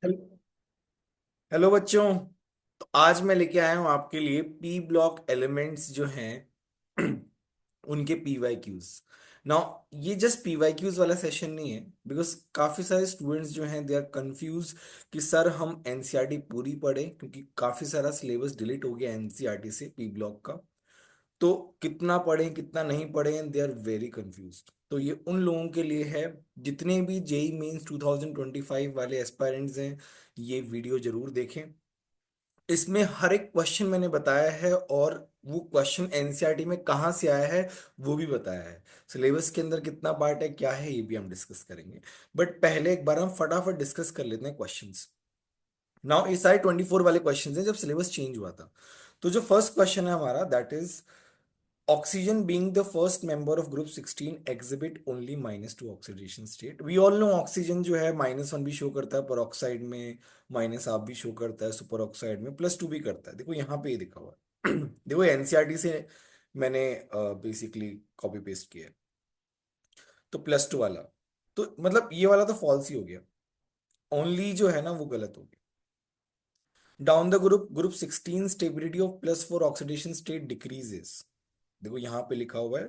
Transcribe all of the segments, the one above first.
Hello hello बच्चों। तो आज मैं लेके आया हूं आपके लिए पी ब्लॉक एलिमेंट्स जो हैं उनके पी वाई क्यूज। नाउ ये जस्ट पी वाई क्यूज वाला सेशन नहीं है, बिकॉज काफी सारे स्टूडेंट्स जो हैं दे आर कंफ्यूज कि सर हम एनसीईआरटी पूरी पढ़े, क्योंकि काफी सारा सिलेबस डिलीट हो गया एनसीईआरटी से पी ब्लॉक का। तो कितना पढ़ें कितना नहीं पढ़ें, दे आर वेरी कंफ्यूज। तो ये उन लोगों के लिए है जितने भी जेई मेंस 2025 वाले एस्पायरेंट्स हैं, ये वीडियो जरूर देखें। इसमें हर एक क्वेश्चन मैंने बताया है, और वो क्वेश्चन एनसीईआरटी में कहाँ से आया है वो भी बताया है। सिलेबस के अंदर कितना पार्ट है क्या है ये भी हम डिस्कस करेंगे। बट पहले एक बार हम फटाफट डिस्कस कर लेते हैं क्वेश्चंस। नाउ ये सारे 24 वाले क्वेश्चंस हैं जब सिलेबस चेंज हुआ था। तो जो फर्स्ट क्वेश्चन है हमारा, that is oxygen being the first member of group 16 exhibit only -2 oxidation state। we all know oxygen जो है -1 भी शो करता है peroxide में, -1 भी शो करता है सुपर ऑक्साइड में, +2 भी करता है। देखो यहाँ पे ये लिखा हुआ है देखो एनसीईआरटी से मैंने बेसिकली कॉपी पेस्ट किया है। तो +2 वाला, तो मतलब ये वाला तो फॉल्स ही हो गया, ओनली जो है ना वो गलत हो गया। Down the group 16 stability of +4 oxidation state decreases. देखो यहाँ पे लिखा हुआ है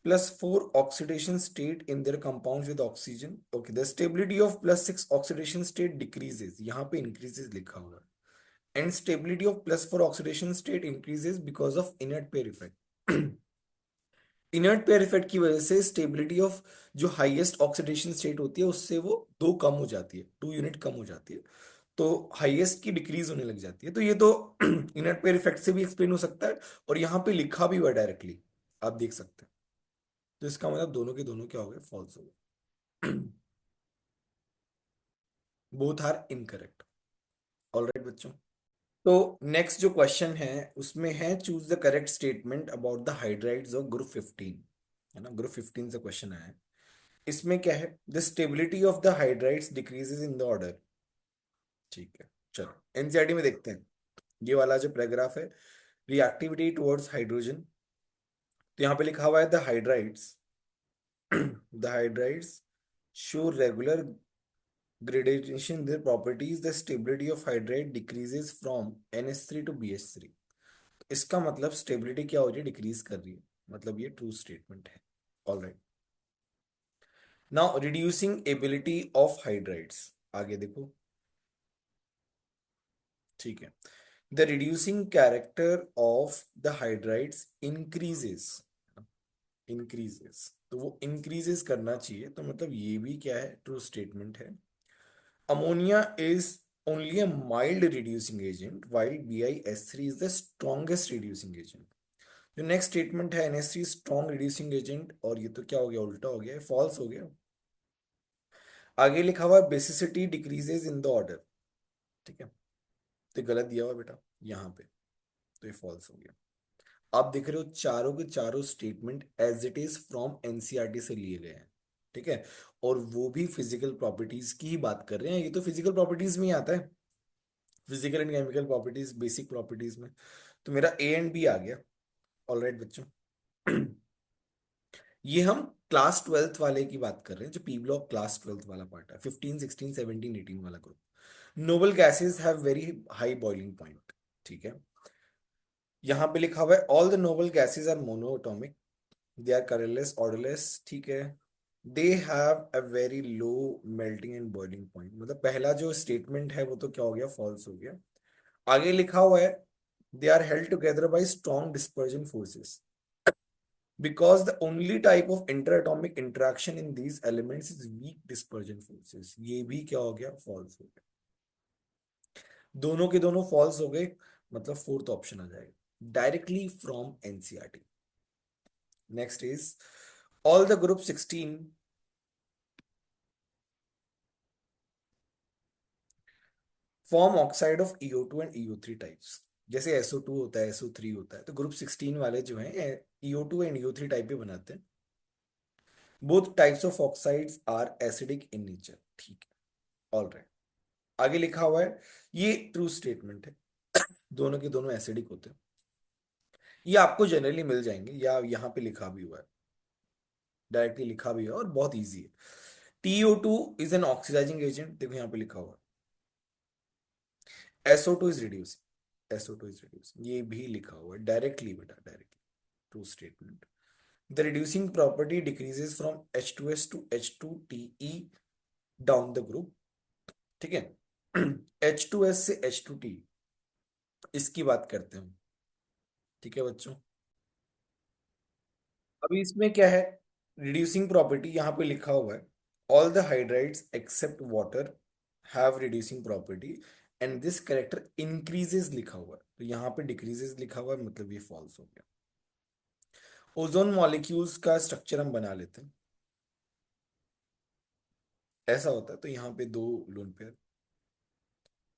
+4 oxidation state in their compounds with oxygen। Okay, the stability of +6 oxidation state decreases, यहाँ पे increases लिखा हुआ है। And stability of +4 oxidation state increases because of inert pair effect। Inert pair effect की वजह से स्टेबिलिटी ऑफ जो highest oxidation state होती है उससे वो 2 कम हो जाती है, 2 यूनिट कम हो जाती है। तो हाईएस्ट की डिक्रीज होने लग जाती है। तो ये तो इनर्ट पेयर इफेक्ट से भी एक्सप्लेन हो सकता है, और यहाँ पे लिखा भी हुआ डायरेक्टली, आप देख सकते हैं। तो इसका मतलब दोनों के दोनों क्या हो गए, फॉल्स हो गए। Both are incorrect. ऑलराइट बच्चों। तो नेक्स्ट जो क्वेश्चन है उसमें है choose the correct statement about the hydrides of group 15। है ना, ग्रुप 15 से क्वेश्चन आया है। इसमें क्या है, the stability of the hydrides decreases in the order. ठीक है, चलो एनसीईआरटी में देखते हैं। ये वाला जो पैराग्राफ है, रिएक्टिविटी टुवर्ड्स हाइड्रोजन। तो यहाँ पे लिखा हुआ है the hydrides the hydrides show regular gradation in their properties, the stability of hydride decreases from NH3 to BH3। इसका मतलब स्टेबिलिटी क्या हो रही है, डिक्रीज कर रही है, मतलब ये ट्रू स्टेटमेंट है। Alright. Now reducing ability of hydrides, आगे देखो। ठीक है, the reducing character of the hydrides increases तो वो इंक्रीजेस करना चाहिए, तो मतलब ये भी क्या है, ट्रू स्टेटमेंट है। Ammonia is only a mild reducing agent, while BiS3 is the strongest reducing agent। जो नेक्स्ट स्टेटमेंट है NH3 स्ट्रॉन्ग रिड्यूसिंग एजेंट, और ये तो क्या हो गया, उल्टा हो गया, फॉल्स हो गया। आगे लिखा हुआ basicity decreases in the order. ठीक है, तो गलत दिया हुआ बेटा यहाँ पे, तो ये फॉल्स हो गया। आप देख रहे हो चारों के चारों statement as it is from NCERT से लिए गए हैं। ठीक है, और वो भी फिजिकल प्रॉपर्टीज की ही बात कर रहे हैं, ये तो फिजिकल प्रॉपर्टीज में ही आता है, physical and chemical properties, basic properties में। तो मेरा ए एंड बी आ गया। ऑलराइट बच्चों। ये हम क्लास 12th वाले की बात कर रहे हैं, जो पी ब्लॉक क्लास 12th वाला पार्ट है, 15 16 17 18 वाला group. Noble gases have very high boiling point. ठीक है, यहाँ पे लिखा हुआ है all the noble gases are monoatomic, they are colourless odourless. ठीक है, they have a very low melting and boiling point, मतलब पहला जो स्टेटमेंट है वो तो क्या हो गया, फॉल्स हो गया। आगे लिखा हुआ है they are held together by strong dispersion forces because the only type of interatomic interaction in these elements is weak dispersion forces। ये भी क्या हो गया, फॉल्स हो गया। दोनों के दोनों फॉल्स हो गए, मतलब फोर्थ ऑप्शन आ जाएगा directly from NCERT. Next is all the group 16 form oxide of EO2 and EO3 types. जैसे SO2 होता है, SO3 होता है, तो ग्रुप 16 वाले जो हैं EO2 एंड EO3 टाइप पे बनाते हैं। Both types of oxides are acidic in nature. ठीक है, ऑल राइट। आगे लिखा हुआ है, ये ट्रू स्टेटमेंट है, दोनों के दोनों एसिडिक होते हैं। ये आपको जनरली मिल जाएंगे, या यहाँ पे लिखा भी हुआ है, डायरेक्टली लिखा भी है और बहुत इजी है। TO2 is an oxidising agent, देखो यहाँ पे लिखा हुआ है। SO2 is reducing, SO2 is reducing, ये भी लिखा हुआ है डायरेक्टली बेटा, directly, true statement. The reducing property decreases from H2S to H2TE down the group, ठीक है। H2S से H2T, इसकी बात करते हैं, ठीक है बच्चों। अभी इसमें क्या है, रिड्यूसिंग प्रॉपर्टी यहाँ पे लिखा हुआ है, all the hydrides except water have reducing property and this character increases लिखा हुआ है, तो यहाँ पे डिक्रीजेस लिखा हुआ है, मतलब ये फॉल्स हो गया। ओजोन मॉलिक्यूल्स का स्ट्रक्चर हम बना लेते हैं, ऐसा होता है, तो यहाँ पे दो लोन पेयर,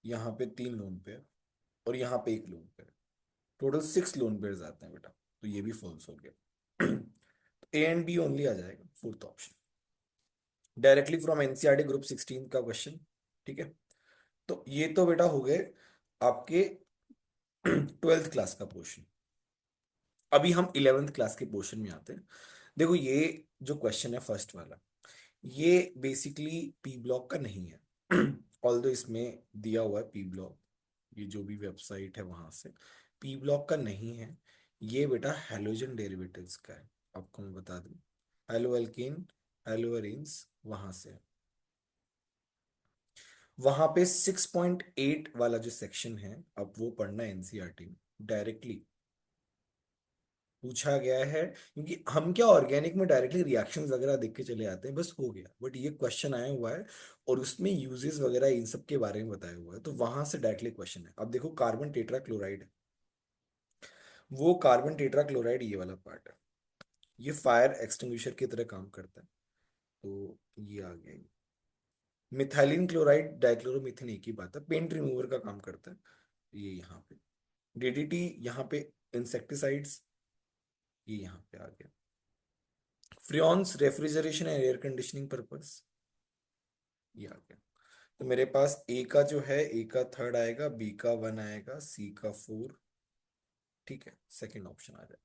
यहाँ पे तीन लोन पेयर, और यहाँ पे एक lone pair, total 6 lone pair आते हैं बेटा, तो ये भी फॉल्स हो गया। A एंड B ओनली आ जाएगा, fourth option, directly from NCERT group 16 का क्वेश्चन, ठीक है। तो ये तो बेटा हो गए आपके 12th क्लास का पोर्शन। अभी हम 11th क्लास के पोर्शन में आते हैं। देखो ये जो क्वेश्चन है फर्स्ट वाला, ये बेसिकली पी ब्लॉक का नहीं है। ऑल्दो इसमें दिया हुआ है पी ब्लॉक, ये जो भी वेबसाइट है वहां से, पी ब्लॉक का नहीं है। ये बेटा हेलोजन डेरिवेटिव्स का है, आपको मैं बता दूं, हेलो एल्केन, हेलो अरेन्स, वहां से है। वहां पे 6.8 वाला जो सेक्शन है, अब वो पढ़ना है एनसीईआरटी में, डायरेक्टली पूछा गया है। क्योंकि हम क्या ऑर्गेनिक में डायरेक्टली रिएक्शंस वगैरह देख के चले आते हैं, बस हो गया, बट ये क्वेश्चन आया हुआ है और उसमें यूजेस वगैरह इन सब के बारे में बताया हुआ है, तो वहां से डायरेक्टली क्वेश्चन है। अब देखो कार्बन टेट्रा क्लोराइड है, वो कार्बन टेट्रा क्लोराइड ये वाला पार्ट है, ये फायर एक्सटिंग्विशर की तरह काम करता है, तो ये आ गया। मिथाइलिन क्लोराइड डाइक्लोरोमीथेन एक ही बात है, पेंट रिमूवर का काम करता है, ये यहाँ पे। DDT यहाँ पे इंसेक्टिसाइड्स, ये यहाँ पे आ गया। Freons refrigeration and air conditioning purpose, ये आ गया। तो मेरे पास ए का जो है, ए का थर्ड आएगा, बी का वन आएगा, सी का फोर, ठीक है, सेकंड ऑप्शन आ जाएगा।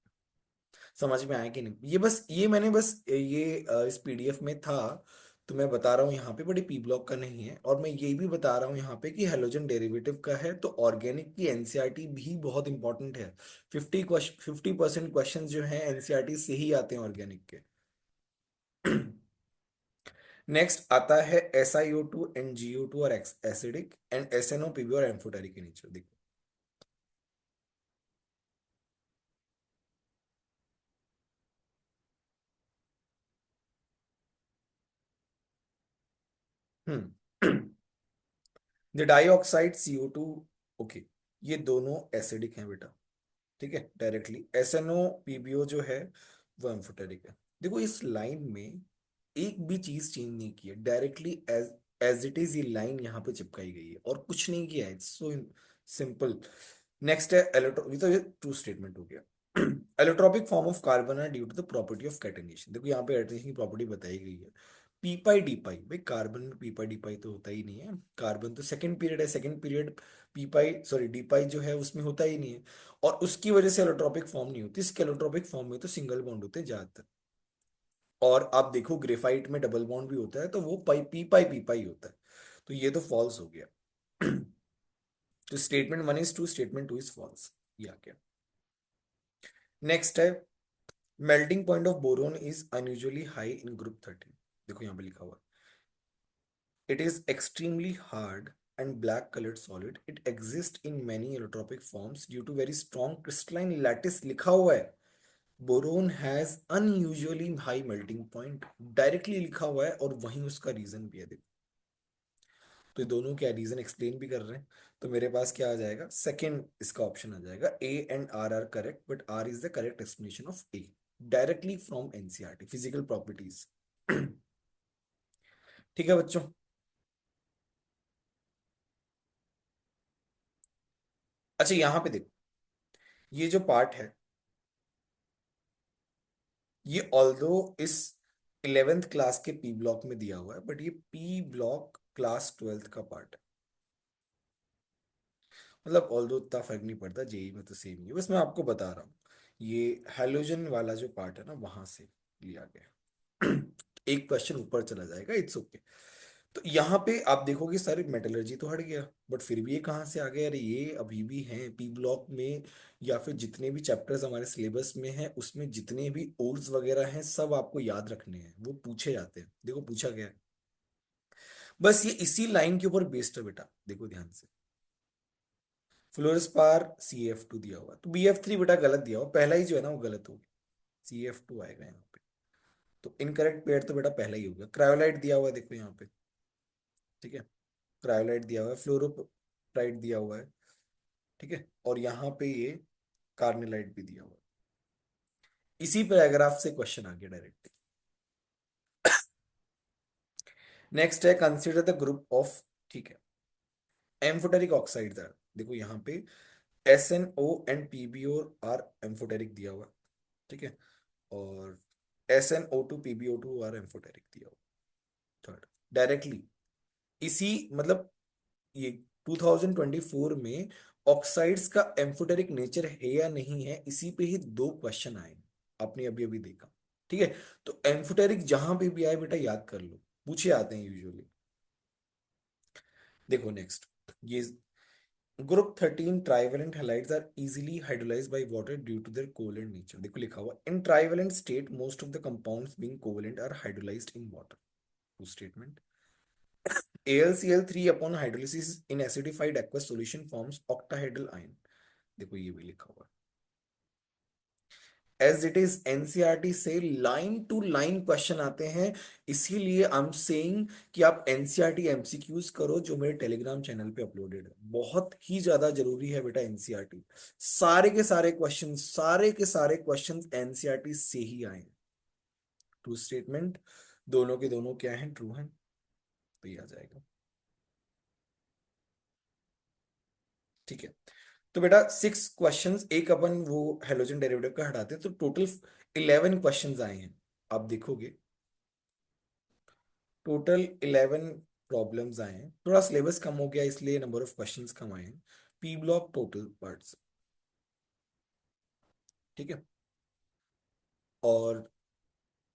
समझ में आया कि नहीं, ये बस ये मैंने बस ये इस पीडीएफ में था, तो मैं बता रहा हूँ यहाँ पे, बड़ी पी ब्लॉक का नहीं है। और मैं ये भी बता रहा हूँ यहाँ पे कि हेलोजन डेरिवेटिव का है, तो ऑर्गेनिक की एनसीईआरटी भी बहुत इंपॉर्टेंट है। 50% क्वेश्चन जो है एनसीईआरटी से ही आते हैं ऑर्गेनिक के। नेक्स्ट आता है SiO2 एंड GO2 और एसिडिक, एंड SNO PbO और एम्फोटेरिक के नेचर, देखो। हम्म। द डाइऑक्साइड CO2, ओके, ये दोनों एसिडिक हैं बेटा, ठीक है, डायरेक्टली। SNO PbO जो है वो एम्फोटेरिक है। देखो इस लाइन में एक भी चीज चेंज नहीं की है, directly as as it is ये लाइन यहाँ पे चिपकाई गई है और कुछ नहीं किया है, इट्स सो सिंपल। नेक्स्ट है एलोट्रो, ये ट्रू स्टेटमेंट हो गया। एलोट्रोपिक फॉर्म ऑफ कार्बन है due to the property of catenation, देखो यहाँ पे एडिशन की प्रॉपर्टी बताई गई है। पी पाई डी पाई, भाई कार्बन में पी पाई डी पाई तो होता ही नहीं है, कार्बन तो सेकंड पीरियड है, सेकंड पीरियड पी पाई सॉरी डी पाई जो है उसमें होता ही नहीं है, और उसकी वजह से एलोट्रोपिक फॉर्म नहीं होती। इसके एलोट्रोपिक फॉर्म में तो सिंगल बॉन्ड होते हैं ज्यादातर, और आप देखो ग्रेफाइट में डबल बॉन्ड भी होता है, तो वो पी पाई होता है, तो ये तो फॉल्स हो गया। तो statement one is true, statement two is false, ये आ गया। नेक्स्ट है, melting point of boron is unusually high in group 13, देखो यहाँ पे लिखा हुआ है, it is extremely hard and black colored solid, it exists in many allotropic forms due to very strong crystalline lattice, लिखा हुआ है। Boron has unusually high melting point, directly लिखा हुआ है, और वहीं उसका रीजन भी है, देखो। तो ये दोनों क्या रीजन एक्सप्लेन भी कर रहे हैं, तो मेरे पास क्या आ जाएगा, सेकंड इसका ऑप्शन आ जाएगा, A and R R correct, but R is the correct explanation of A, directly from NCERT physical properties. ठीक है बच्चों। अच्छा यहाँ पे देखो, ये जो पार्ट है, ये ऑल्दो इस 11th क्लास के पी ब्लॉक में दिया हुआ है, बट ये पी ब्लॉक क्लास 12th का पार्ट है, मतलब ऑल्दो इतना फर्क नहीं पड़ता, जेई में तो सेम ही है, बस मैं आपको बता रहा हूँ। ये हेलोजन वाला जो पार्ट है ना, वहां से लिया गया। एक क्वेश्चन ऊपर चला जाएगा, इट्स ओके। तो यहाँ पे आप देखोगे सारे मेटलर्जी तो हट गया, बट फिर भी ये कहाँ से आ गया? अरे ये अभी भी हैं पी ब्लॉक में, या फिर जितने भी चैप्टर्स हमारे सिलेबस में हैं उसमें जितने भी ओर्स वगैरह हैं सब आपको याद रखने हैं, वो पूछे जाते हैं। देखो पूछा गया है, बस ये इसी लाइन के ऊपर बेस्ड है बेटा, देखो ध्यान से। फ्लोरस्पार CF2 दिया हुआ, तो BF3 बेटा गलत दिया हुआ, पहला ही जो है ना वो गलत हो गया, CF2 आएगा यहाँ पे। तो इनकरेक्ट पेयर तो बेटा पहला ही हो गया। क्रायोलाइट दिया हुआ है देखो यहाँ पे, ठीक है, क्रायोलाइट दिया हुआ है, फ्लोरोप्राइट दिया हुआ है, ठीक है, और यहाँ पे ये कार्नेलाइट भी दिया हुआ है। इसी पैराग्राफ से क्वेश्चन आ गया डायरेक्ट। नेक्स्ट है कंसीडर द ग्रुप ऑफ, ठीक है, एम्फोटेरिक ऑक्साइड्स आर, देखो यहाँ पे SNO and PbO are amphoteric दिया हुआ, ठीक है, और SnO2 PbO2 आर एम्फोटेरिक दिया हुआ। थर्ड, डायरेक्टली इसी मतलब ये 2024 में ऑक्साइड्स का एम्फोटेरिक नेचर है या नहीं है, इसी पे ही दो क्वेश्चन आए, आपने अभी अभी देखा, ठीक है। तो एम्फोटेरिक जहां पे भी आए बेटा याद कर लो, पूछे आते हैं यूजुअली। देखो नेक्स्ट, ये group 13 trivalent halides are easily hydrolysed by water due to their covalent nature, देखो लिखा हुआ in trivalent state most of the compounds being covalent are hydrolysed in water. Two statement, AlCl3 upon hydrolysis in acidified aqueous solution forms octahedral ion, देखो ये भी लिखा हुआ है। As it is NCERT से लाइन टू लाइन क्वेश्चन आते हैं, इसीलिए आई एम सेइंग कि आप एनसीईआरटी MCQs करो जो मेरे टेलीग्राम चैनल पे अपलोडेड है, बहुत ही ज्यादा जरूरी है बेटा एनसीईआरटी। सारे के सारे क्वेश्चन एनसीईआरटी से ही आए हैं। ट्रू स्टेटमेंट, दोनों के दोनों क्या हैं, ट्रू हैं, तो ये आ जाएगा, ठीक है। तो बेटा 6 क्वेश्चंस, एक अपन वो हेलोजन डेरिवेटिव का हटाते हैं, तो टोटल 11 क्वेश्चंस आए हैं। आप देखोगे टोटल 11 प्रॉब्लम्स आए हैं, थोड़ा सिलेबस कम हो गया इसलिए नंबर ऑफ क्वेश्चंस कम आए हैं। पी ब्लॉक टोटल पार्ट्स, ठीक है, और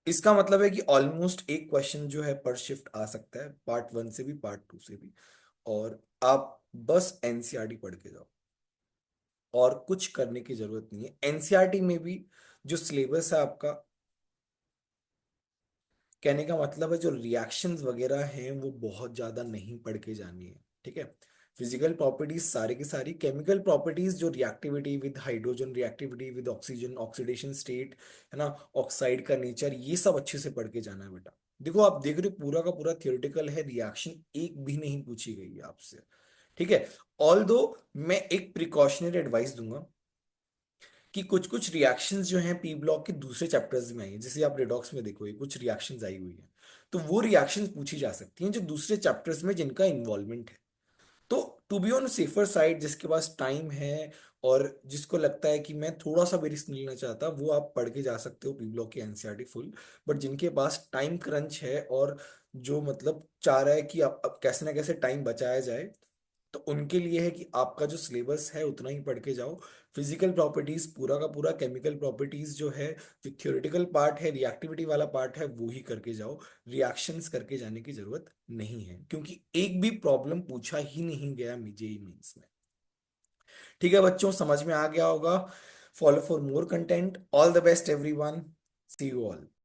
इसका मतलब है कि ऑलमोस्ट एक क्वेश्चन जो है पर शिफ्ट आ सकता है, पार्ट 1 से भी पार्ट 2 से भी। और आप बस एनसीईआरटी पढ़ के जाओ, और कुछ करने की जरूरत नहीं है। एनसीईआरटी में भी जो सिलेबस है आपका, कहने का मतलब है जो रिएक्शंस वगैरह हैं वो बहुत ज्यादा नहीं पढ़ के जानी है, ठीक है। फिजिकल प्रॉपर्टीज सारी की सारी, केमिकल प्रॉपर्टीज जो reactivity with hydrogen, reactivity with oxygen, oxidation state, है ना, ऑक्साइड का नेचर, ये सब अच्छे से पढ़ के जाना है बेटा। देखो आप देख रहे हो पूरा का पूरा थियोरेटिकल है, रिएक्शन एक भी नहीं पूछी गई है आपसे, ठीक है। ऑल दो मैं एक प्रिकॉशनरी एडवाइस दूंगा कि कुछ कुछ रिएक्शंस जो हैं पी ब्लॉक के दूसरे चैप्टर्स में आई हैं, जैसे आप रेडॉक्स में देखोगे कुछ रिएक्शंस आई हुई हैं, तो वो रिएक्शंस पूछी जा सकती हैं जो दूसरे चैप्टर्स में जिनका इन्वॉल्वमेंट है। तो to be on safer side, जिसके पास टाइम है और जिसको लगता है कि मैं थोड़ा सा भी रिस्क नहीं लेना चाहता, वो आप पढ़ के जा सकते हो पी ब्लॉक की एनसीईआरटी फुल। बट जिनके पास टाइम क्रंच है और जो मतलब चाह रहा है कि अब कैसे ना कैसे टाइम बचाया जाए, तो उनके लिए है कि आपका जो सिलेबस है उतना ही पढ़ के जाओ। फिजिकल प्रॉपर्टीज पूरा का पूरा, केमिकल प्रॉपर्टीज जो है, जो थ्योरेटिकल पार्ट है, रिएक्टिविटी वाला पार्ट है, वो ही करके जाओ। रिएक्शंस करके जाने की जरूरत नहीं है, क्योंकि एक भी प्रॉब्लम पूछा ही नहीं गया जेईई मेंस में। ठीक है बच्चों, समझ में आ गया होगा। Follow for more content, all the best everyone, see you all.